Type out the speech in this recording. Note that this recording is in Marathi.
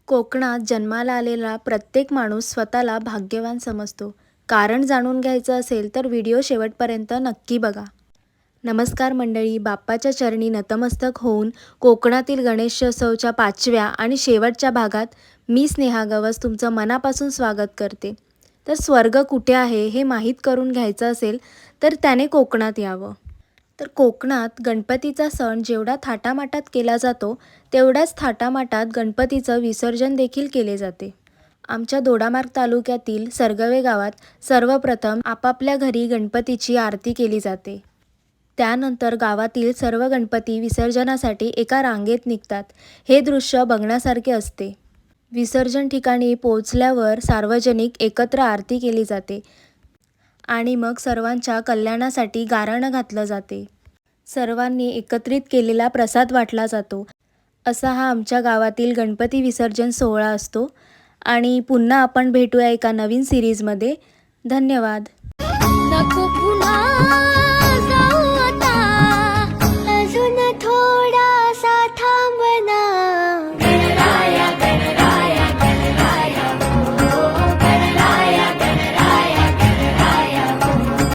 कोकणात जन्माला आलेला प्रत्येक माणूस स्वतःला भाग्यवान समजतो. कारण जाणून घ्यायचं असेल तर व्हिडिओ शेवटपर्यंत नक्की बघा. नमस्कार मंडळी, बाप्पाच्या चरणी नतमस्तक होऊन कोकणातील गणेशोत्सवच्या 5व्या आणि शेवटच्या भागात मी स्नेहा गवस तुमचं मनापासून स्वागत करते. तर स्वर्ग कुठे आहे हे माहीत करून घ्यायचं असेल तर त्याने कोकणात यावं. तर कोकणात गणपतीचा सण जेवढा थाटामाटात केला जातो तेवढ्याच थाटामाटात गणपतीचं विसर्जन देखील केले जाते. आमच्या दोडामार्ग तालुक्यातील सरगवे गावात सर्वप्रथम आपापल्या घरी गणपतीची आरती केली जाते. त्यानंतर गावातील सर्व गणपती विसर्जनासाठी एका रांगेत निघतात. हे दृश्य बघण्यासारखे असते. विसर्जन ठिकाणी पोहोचल्यावर सार्वजनिक एकत्र आरती केली जाते आणि मग सर्वांच्या कल्याणासाठी गाऱ्हाण घातलं जाते. सर्वांनी एकत्रित केलेला प्रसाद वाटला जातो. असा हा आमच्या गावातील गणपती विसर्जन सोहळा असतो. आणि पुन्हा आपण भेटूया एका नवीन सिरीजमध्ये. धन्यवाद. नको पुन्हा